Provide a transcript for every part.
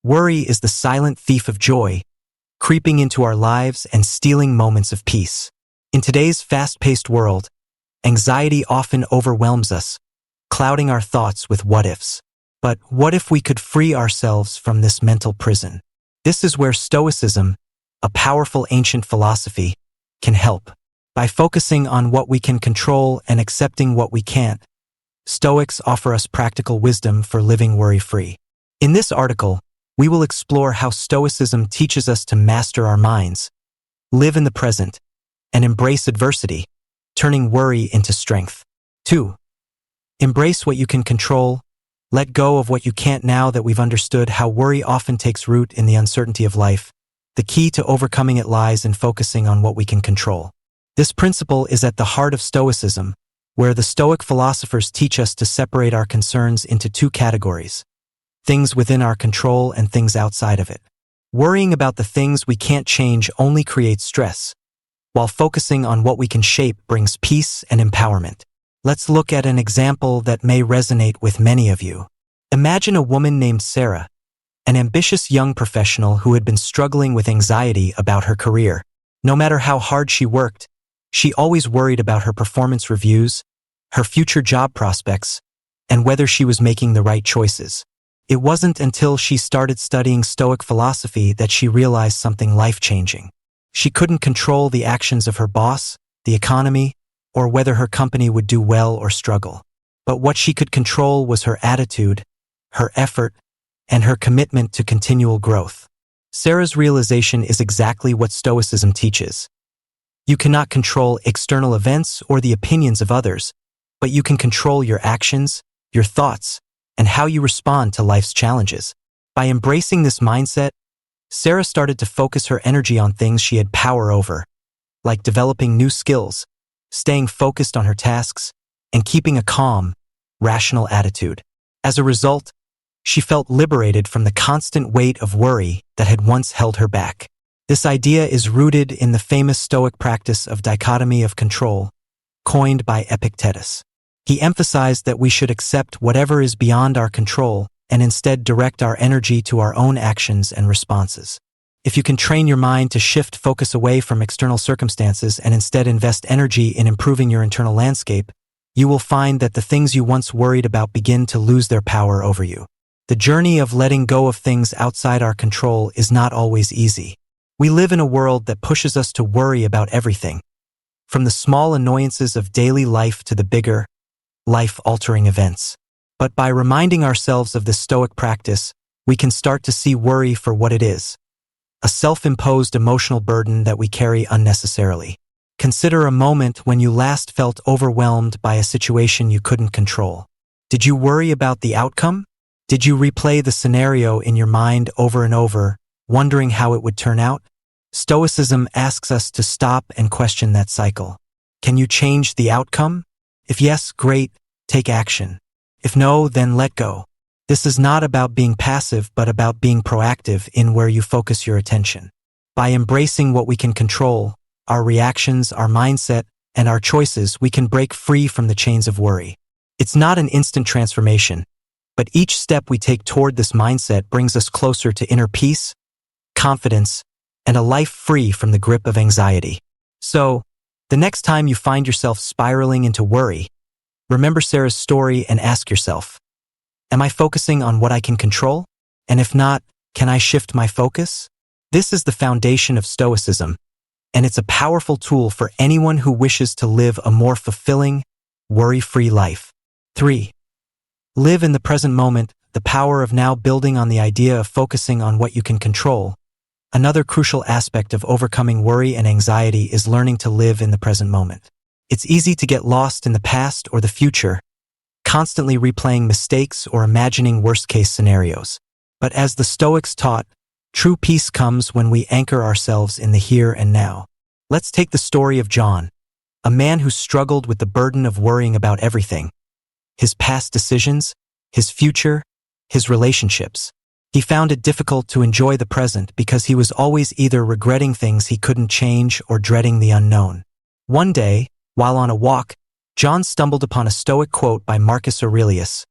Worry is the silent thief of joy, creeping into our lives and stealing moments of peace. In today's fast-paced world, anxiety often overwhelms us, clouding our thoughts with what-ifs. But what if we could free ourselves from this mental prison? This is where Stoicism, a powerful ancient philosophy, can help. By focusing on what we can control and accepting what we can't, Stoics offer us practical wisdom for living worry-free. In this article, we will explore how Stoicism teaches us to master our minds, live in the present, and embrace adversity, turning worry into strength. 2. Embrace what you can control. Let go of what you can't. Now that we've understood how worry often takes root in the uncertainty of life, the key to overcoming it lies in focusing on what we can control. This principle is at the heart of Stoicism, where the Stoic philosophers teach us to separate our concerns into two categories: things within our control and things outside of it. Worrying about the things we can't change only creates stress, while focusing on what we can shape brings peace and empowerment. Let's look at an example that may resonate with many of you. Imagine a woman named Sarah, an ambitious young professional who had been struggling with anxiety about her career. No matter how hard she worked, she always worried about her performance reviews, her future job prospects, and whether she was making the right choices. It wasn't until she started studying Stoic philosophy that she realized something life-changing. She couldn't control the actions of her boss, the economy, or whether her company would do well or struggle. But what she could control was her attitude, her effort, and her commitment to continual growth. Sarah's realization is exactly what Stoicism teaches. You cannot control external events or the opinions of others, but you can control your actions, your thoughts, and how you respond to life's challenges. By embracing this mindset, Sarah started to focus her energy on things she had power over, like developing new skills, staying focused on her tasks, and keeping a calm, rational attitude. As a result, she felt liberated from the constant weight of worry that had once held her back. This idea is rooted in the famous Stoic practice of dichotomy of control, coined by Epictetus. He emphasized that we should accept whatever is beyond our control and instead direct our energy to our own actions and responses. If you can train your mind to shift focus away from external circumstances and instead invest energy in improving your internal landscape, you will find that the things you once worried about begin to lose their power over you. The journey of letting go of things outside our control is not always easy. We live in a world that pushes us to worry about everything, from the small annoyances of daily life to the bigger, life-altering events. But by reminding ourselves of this Stoic practice, we can start to see worry for what it is: a self-imposed emotional burden that we carry unnecessarily. Consider a moment when you last felt overwhelmed by a situation you couldn't control. Did you worry about the outcome? Did you replay the scenario in your mind over and over, wondering how it would turn out? Stoicism asks us to stop and question that cycle. Can you change the outcome? If yes, great, take action. If no, then let go. This is not about being passive, but about being proactive in where you focus your attention. By embracing what we can control, our reactions, our mindset, and our choices, we can break free from the chains of worry. It's not an instant transformation, but each step we take toward this mindset brings us closer to inner peace, confidence, and a life free from the grip of anxiety. So, the next time you find yourself spiraling into worry, remember Sarah's story and ask yourself, am I focusing on what I can control? And if not, can I shift my focus? This is the foundation of Stoicism, and it's a powerful tool for anyone who wishes to live a more fulfilling, worry-free life. 3. Live in the present moment, the power of now. Building on the idea of focusing on what you can control. Another crucial aspect of overcoming worry and anxiety is learning to live in the present moment. It's easy to get lost in the past or the future, constantly replaying mistakes or imagining worst-case scenarios. But as the Stoics taught, true peace comes when we anchor ourselves in the here and now. Let's take the story of John, a man who struggled with the burden of worrying about everything: his past decisions, his future, his relationships. He found it difficult to enjoy the present because he was always either regretting things he couldn't change or dreading the unknown. One day, while on a walk, John stumbled upon a Stoic quote by Marcus Aurelius: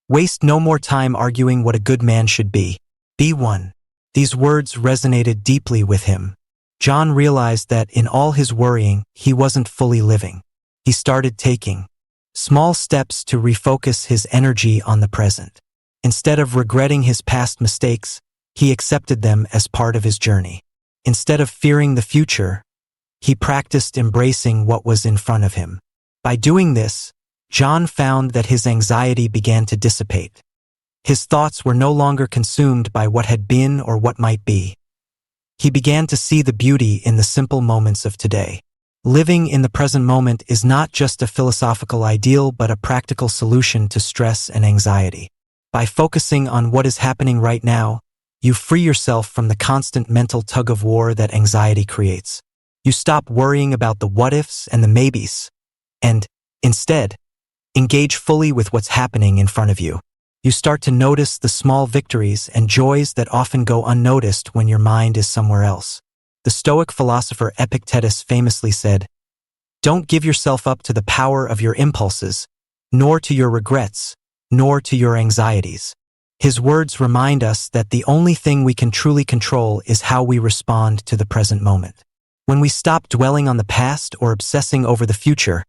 "Waste no more time arguing what a good man should be. B1. These words resonated deeply with him. John realized that in all his worrying, he wasn't fully living. He started taking small steps to refocus his energy on the present. Instead of regretting his past mistakes, he accepted them as part of his journey. Instead of fearing the future, he practiced embracing what was in front of him. By doing this, John found that his anxiety began to dissipate. His thoughts were no longer consumed by what had been or what might be. He began to see the beauty in the simple moments of today. Living in the present moment is not just a philosophical ideal but a practical solution to stress and anxiety. By focusing on what is happening right now, you free yourself from the constant mental tug-of-war that anxiety creates. You stop worrying about the what-ifs and the maybes, and, instead, engage fully with what's happening in front of you. You start to notice the small victories and joys that often go unnoticed when your mind is somewhere else. The Stoic philosopher Epictetus famously said, "Don't give yourself up to the power of your impulses, nor to your regrets, nor to your anxieties." His words remind us that the only thing we can truly control is how we respond to the present moment. When we stop dwelling on the past or obsessing over the future,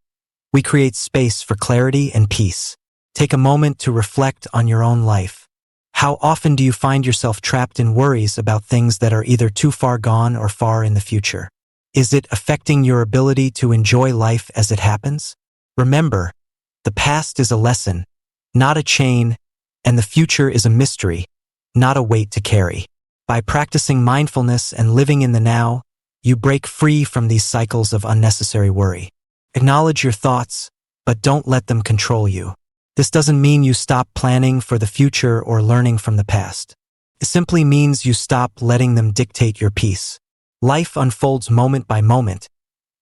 we create space for clarity and peace. Take a moment to reflect on your own life. How often do you find yourself trapped in worries about things that are either too far gone or far in the future? Is it affecting your ability to enjoy life as it happens? Remember, the past is a lesson, not a chain, and the future is a mystery, not a weight to carry. By practicing mindfulness and living in the now, you break free from these cycles of unnecessary worry. Acknowledge your thoughts, but don't let them control you. This doesn't mean you stop planning for the future or learning from the past. It simply means you stop letting them dictate your peace. Life unfolds moment by moment,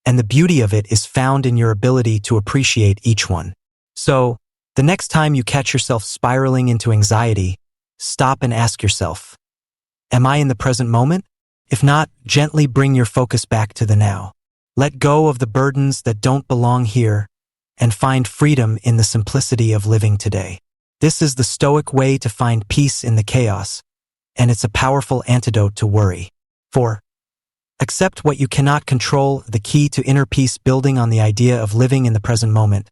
and the beauty of it is found in your ability to appreciate each one. So, the next time you catch yourself spiraling into anxiety, stop and ask yourself, am I in the present moment? If not, gently bring your focus back to the now. Let go of the burdens that don't belong here, and find freedom in the simplicity of living today. This is the Stoic way to find peace in the chaos, and it's a powerful antidote to worry. 4. Accept what you cannot control, the key to inner peace building on the idea of living in the present moment.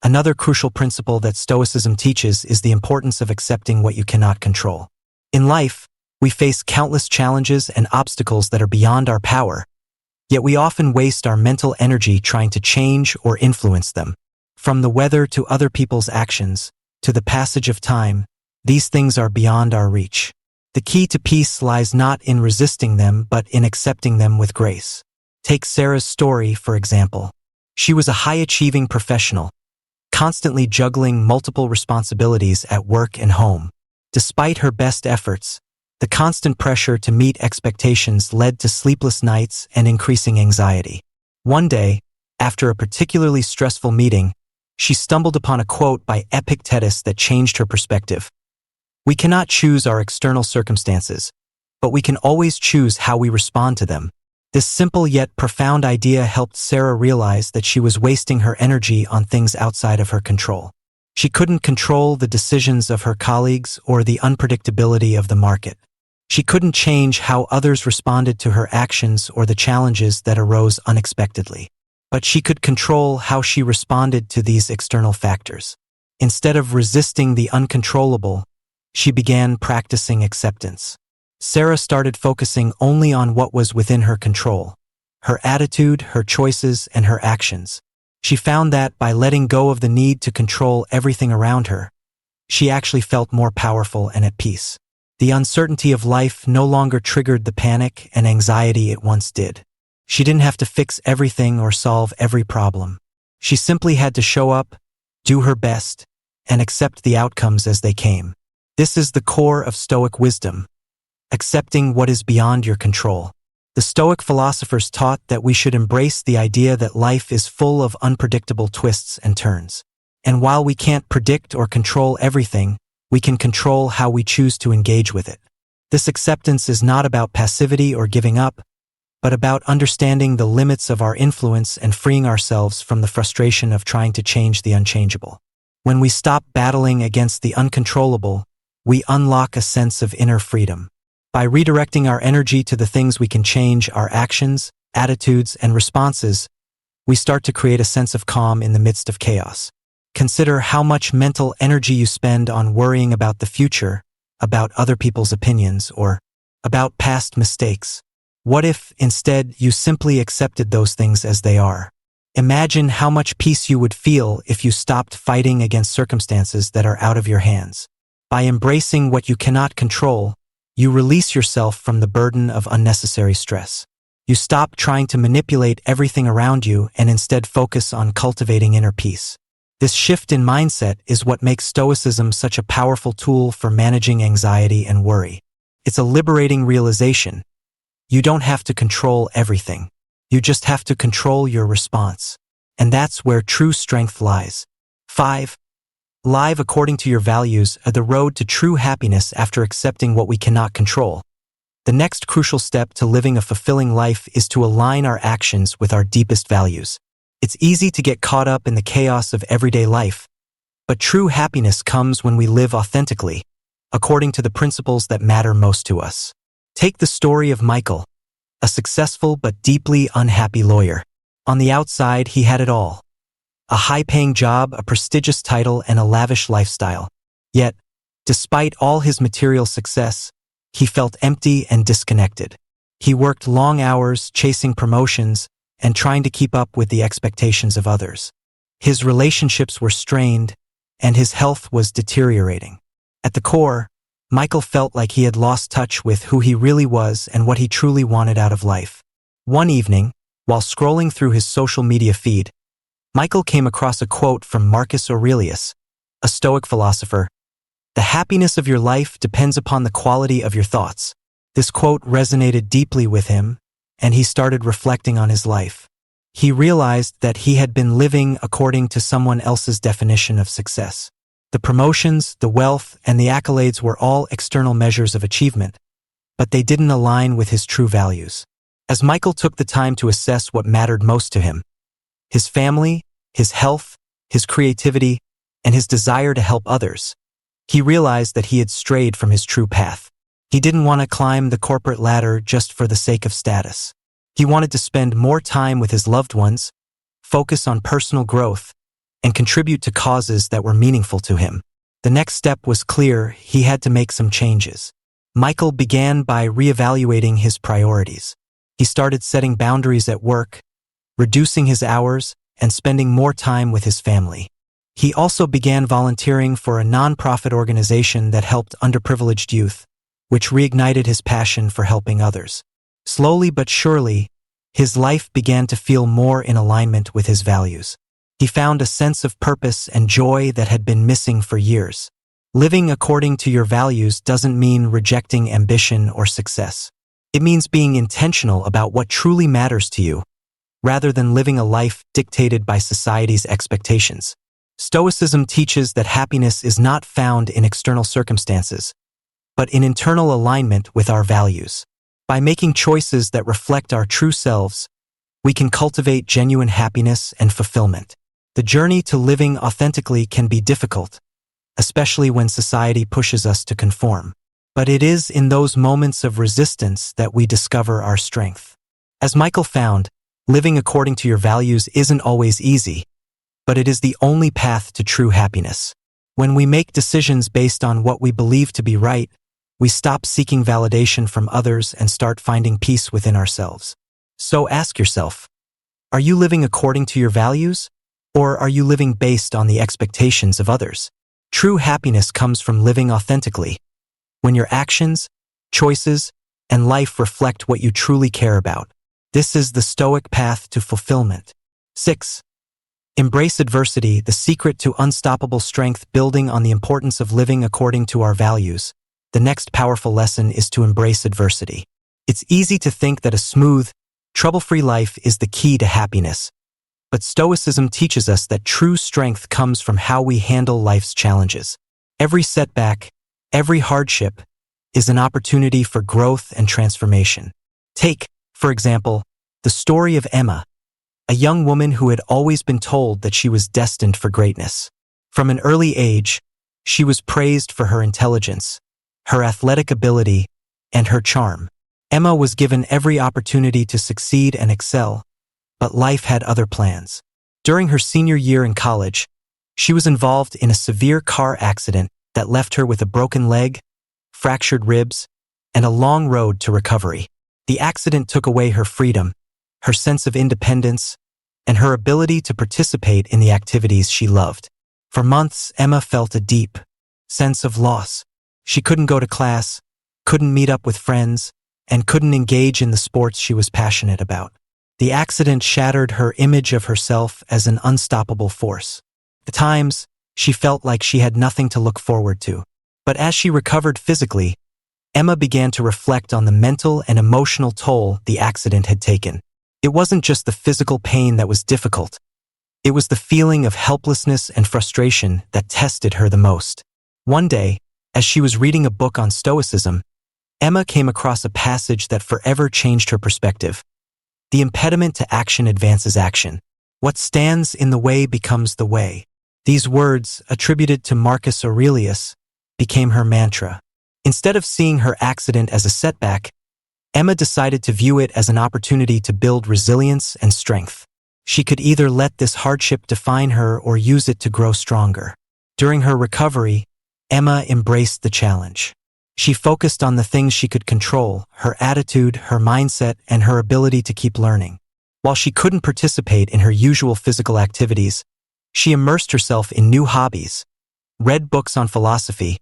Another crucial principle that Stoicism teaches is the importance of accepting what you cannot control. In life, we face countless challenges and obstacles that are beyond our power, yet we often waste our mental energy trying to change or influence them. From the weather to other people's actions, to the passage of time, these things are beyond our reach. The key to peace lies not in resisting them but in accepting them with grace. Take Sarah's story, for example. She was a high-achieving professional, constantly juggling multiple responsibilities at work and home. Despite her best efforts, the constant pressure to meet expectations led to sleepless nights and increasing anxiety. One day, after a particularly stressful meeting, she stumbled upon a quote by Epictetus that changed her perspective. "We cannot choose our external circumstances, but we can always choose how we respond to them." This simple yet profound idea helped Sarah realize that she was wasting her energy on things outside of her control. She couldn't control the decisions of her colleagues or the unpredictability of the market. She couldn't change how others responded to her actions or the challenges that arose unexpectedly. But she could control how she responded to these external factors. Instead of resisting the uncontrollable, she began practicing acceptance. Sarah started focusing only on what was within her control: her attitude, her choices, and her actions. She found that by letting go of the need to control everything around her, she actually felt more powerful and at peace. The uncertainty of life no longer triggered the panic and anxiety it once did. She didn't have to fix everything or solve every problem. She simply had to show up, do her best, and accept the outcomes as they came. This is the core of Stoic wisdom: accepting what is beyond your control. The Stoic philosophers taught that we should embrace the idea that life is full of unpredictable twists and turns. And while we can't predict or control everything, we can control how we choose to engage with it. This acceptance is not about passivity or giving up, but about understanding the limits of our influence and freeing ourselves from the frustration of trying to change the unchangeable. When we stop battling against the uncontrollable, we unlock a sense of inner freedom. By redirecting our energy to the things we can change, our actions, attitudes, and responses, we start to create a sense of calm in the midst of chaos. Consider how much mental energy you spend on worrying about the future, about other people's opinions, or about past mistakes. What if, instead, you simply accepted those things as they are? Imagine how much peace you would feel if you stopped fighting against circumstances that are out of your hands. By embracing what you cannot control, you release yourself from the burden of unnecessary stress. You stop trying to manipulate everything around you and instead focus on cultivating inner peace. This shift in mindset is what makes Stoicism such a powerful tool for managing anxiety and worry. It's a liberating realization. You don't have to control everything. You just have to control your response. And that's where true strength lies. 5. Live according to your values are the road to true happiness after accepting what we cannot control. The next crucial step to living a fulfilling life is to align our actions with our deepest values. It's easy to get caught up in the chaos of everyday life, but true happiness comes when we live authentically, according to the principles that matter most to us. Take the story of Michael, a successful but deeply unhappy lawyer. On the outside, he had it all: a high-paying job, a prestigious title, and a lavish lifestyle. Yet, despite all his material success, he felt empty and disconnected. He worked long hours, chasing promotions, and trying to keep up with the expectations of others. His relationships were strained, and his health was deteriorating. At the core, Michael felt like he had lost touch with who he really was and what he truly wanted out of life. One evening, while scrolling through his social media feed, Michael came across a quote from Marcus Aurelius, a Stoic philosopher. "The happiness of your life depends upon the quality of your thoughts." This quote resonated deeply with him, and he started reflecting on his life. He realized that he had been living according to someone else's definition of success. The promotions, the wealth, and the accolades were all external measures of achievement, but they didn't align with his true values. As Michael took the time to assess what mattered most to him, his family, his health, his creativity, and his desire to help others, he realized that he had strayed from his true path. He didn't want to climb the corporate ladder just for the sake of status. He wanted to spend more time with his loved ones, focus on personal growth, and contribute to causes that were meaningful to him. The next step was clear: he had to make some changes. Michael began by reevaluating his priorities. He started setting boundaries at work, reducing his hours, and spending more time with his family. He also began volunteering for a nonprofit organization that helped underprivileged youth, which reignited his passion for helping others. Slowly but surely, his life began to feel more in alignment with his values. He found a sense of purpose and joy that had been missing for years. Living according to your values doesn't mean rejecting ambition or success. It means being intentional about what truly matters to you, rather than living a life dictated by society's expectations. Stoicism teaches that happiness is not found in external circumstances, but in internal alignment with our values. By making choices that reflect our true selves, we can cultivate genuine happiness and fulfillment. The journey to living authentically can be difficult, especially when society pushes us to conform. But it is in those moments of resistance that we discover our strength. As Michael found, living according to your values isn't always easy, but it is the only path to true happiness. When we make decisions based on what we believe to be right, we stop seeking validation from others and start finding peace within ourselves. So ask yourself, are you living according to your values? Or are you living based on the expectations of others? True happiness comes from living authentically, when your actions, choices, and life reflect what you truly care about. This is the Stoic path to fulfillment. 6. Embrace adversity, the secret to unstoppable strength. Building on the importance of living according to our values, the next powerful lesson is to embrace adversity. It's easy to think that a smooth, trouble-free life is the key to happiness, but Stoicism teaches us that true strength comes from how we handle life's challenges. Every setback, every hardship, is an opportunity for growth and transformation. Take, for example, the story of Emma, a young woman who had always been told that she was destined for greatness. From an early age, She was praised for her intelligence, her athletic ability, and her charm. Emma was given every opportunity to succeed and excel, but life had other plans. During her senior year in college, she was involved in a severe car accident that left her with a broken leg, fractured ribs, and a long road to recovery. The accident took away her freedom, her sense of independence, and her ability to participate in the activities she loved. For months, Emma felt a deep sense of loss. She couldn't go to class, couldn't meet up with friends, and couldn't engage in the sports she was passionate about. The accident shattered her image of herself as an unstoppable force. At times, she felt like she had nothing to look forward to. But as she recovered physically, Emma began to reflect on the mental and emotional toll the accident had taken. It wasn't just the physical pain that was difficult. It was the feeling of helplessness and frustration that tested her the most. One day, as she was reading a book on Stoicism, Emma came across a passage that forever changed her perspective. The impediment to action advances action. What stands in the way becomes the way. These words, attributed to Marcus Aurelius, became her mantra. Instead of seeing her accident as a setback, Emma decided to view it as an opportunity to build resilience and strength. She could either let this hardship define her or use it to grow stronger. During her recovery, Emma embraced the challenge. She focused on the things she could control, her attitude, her mindset, and her ability to keep learning. While she couldn't participate in her usual physical activities, she immersed herself in new hobbies, read books on philosophy,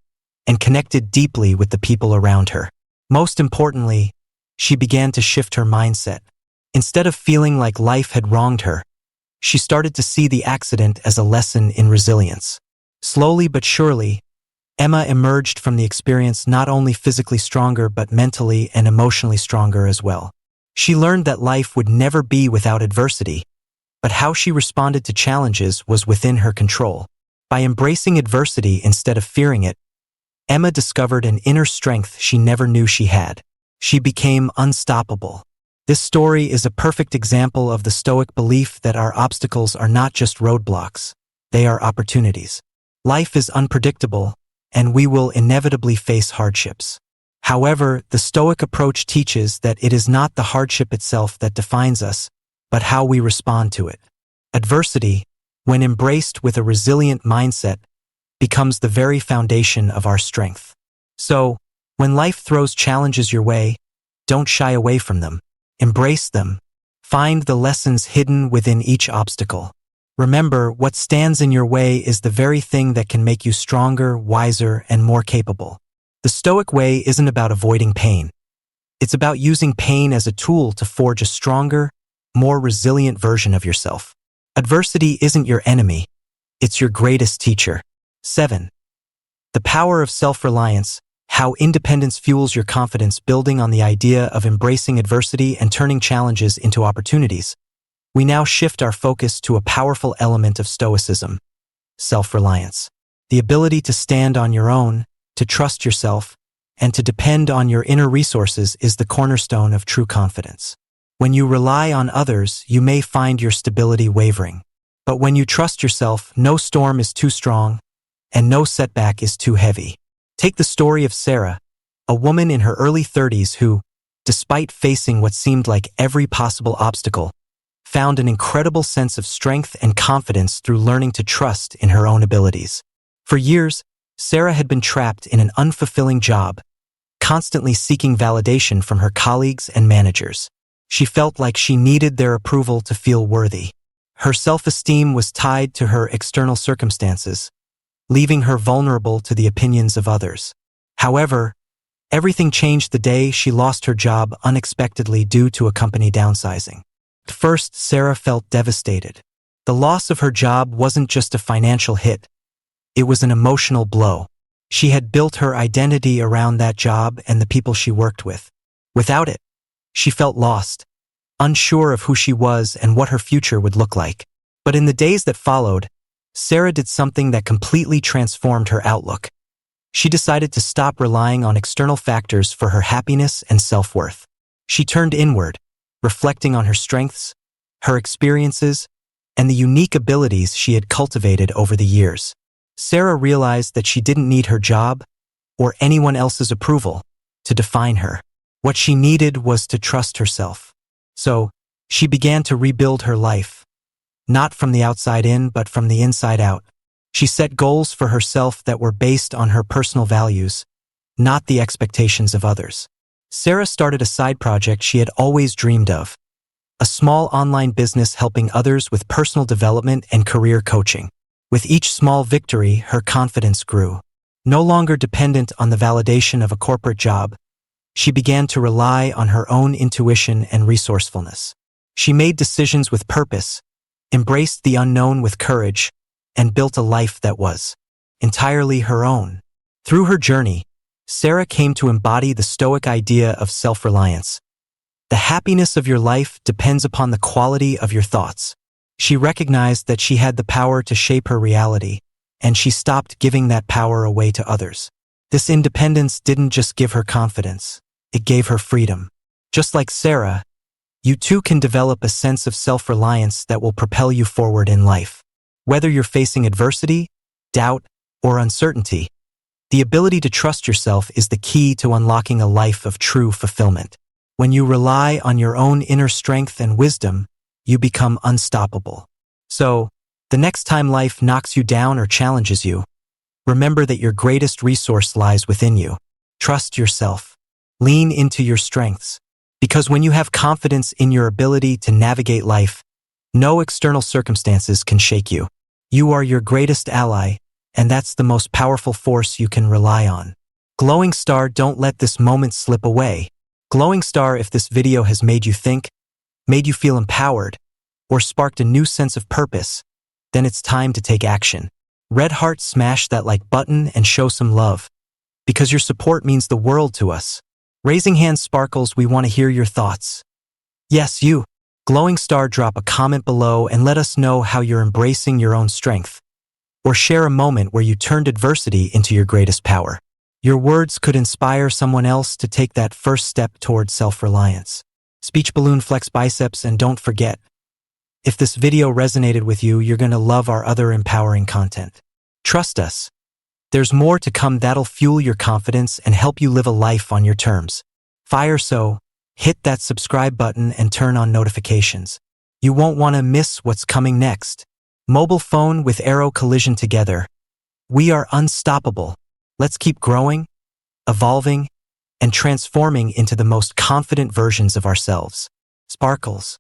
and connected deeply with the people around her. Most importantly, she began to shift her mindset. Instead of feeling like life had wronged her, she started to see the accident as a lesson in resilience. Slowly but surely, Emma emerged from the experience not only physically stronger but mentally and emotionally stronger as well. She learned that life would never be without adversity, but how she responded to challenges was within her control. By embracing adversity instead of fearing it, Emma discovered an inner strength she never knew she had. She became unstoppable. This story is a perfect example of the Stoic belief that our obstacles are not just roadblocks, they are opportunities. Life is unpredictable, and we will inevitably face hardships. However, the Stoic approach teaches that it is not the hardship itself that defines us, but how we respond to it. Adversity, when embraced with a resilient mindset, becomes the very foundation of our strength. So, when life throws challenges your way, don't shy away from them. Embrace them. Find the lessons hidden within each obstacle. Remember, what stands in your way is the very thing that can make you stronger, wiser, and more capable. The Stoic way isn't about avoiding pain. It's about using pain as a tool to forge a stronger, more resilient version of yourself. Adversity isn't your enemy. It's your greatest teacher. 7. The power of self-reliance, how independence fuels your confidence. Building on the idea of embracing adversity and turning challenges into opportunities, we now shift our focus to a powerful element of Stoicism: self-reliance. The ability to stand on your own, to trust yourself, and to depend on your inner resources is the cornerstone of true confidence. When you rely on others, you may find your stability wavering. But when you trust yourself, no storm is too strong, and no setback is too heavy. Take the story of Sarah, a woman in her early 30s who, despite facing what seemed like every possible obstacle, found an incredible sense of strength and confidence through learning to trust in her own abilities. For years, Sarah had been trapped in an unfulfilling job, constantly seeking validation from her colleagues and managers. She felt like she needed their approval to feel worthy. Her self-esteem was tied to her external circumstances, leaving her vulnerable to the opinions of others. However, everything changed the day she lost her job unexpectedly due to a company downsizing. At first, Sarah felt devastated. The loss of her job wasn't just a financial hit. It was an emotional blow. She had built her identity around that job and the people she worked with. Without it, she felt lost, unsure of who she was and what her future would look like. But in the days that followed, Sarah did something that completely transformed her outlook. She decided to stop relying on external factors for her happiness and self-worth. She turned inward, reflecting on her strengths, her experiences, and the unique abilities she had cultivated over the years. Sarah realized that she didn't need her job or anyone else's approval to define her. What she needed was to trust herself. So, she began to rebuild her life, not from the outside in, but from the inside out. She set goals for herself that were based on her personal values, not the expectations of others. Sarah started a side project she had always dreamed of, a small online business helping others with personal development and career coaching. With each small victory, her confidence grew. No longer dependent on the validation of a corporate job, she began to rely on her own intuition and resourcefulness. She made decisions with purpose, embraced the unknown with courage, and built a life that was entirely her own. Through her journey, Sarah came to embody the Stoic idea of self-reliance. The happiness of your life depends upon the quality of your thoughts. She recognized that she had the power to shape her reality, and she stopped giving that power away to others. This independence didn't just give her confidence, it gave her freedom. Just like Sarah, you too can develop a sense of self-reliance that will propel you forward in life. Whether you're facing adversity, doubt, or uncertainty, the ability to trust yourself is the key to unlocking a life of true fulfillment. When you rely on your own inner strength and wisdom, you become unstoppable. So, the next time life knocks you down or challenges you, remember that your greatest resource lies within you. Trust yourself. Lean into your strengths. Because when you have confidence in your ability to navigate life, no external circumstances can shake you. You are your greatest ally, and that's the most powerful force you can rely on. Glowing star, don't let this moment slip away. Glowing star, if this video has made you think, made you feel empowered, or sparked a new sense of purpose, then it's time to take action. Red heart, smash that like button and show some love, because your support means the world to us. Raising hands, sparkles, we want to hear your thoughts. Yes, you. Glowing star, drop a comment below and let us know how you're embracing your own strength. Or share a moment where you turned adversity into your greatest power. Your words could inspire someone else to take that first step toward self-reliance. Speech balloon, flex biceps, and don't forget, if this video resonated with you, you're going to love our other empowering content. Trust us. There's more to come that'll fuel your confidence and help you live a life on your terms. So, hit that subscribe button and turn on notifications. You won't want to miss what's coming next. Mobile phone with arrow collision together. We are unstoppable. Let's keep growing, evolving, and transforming into the most confident versions of ourselves. Sparkles.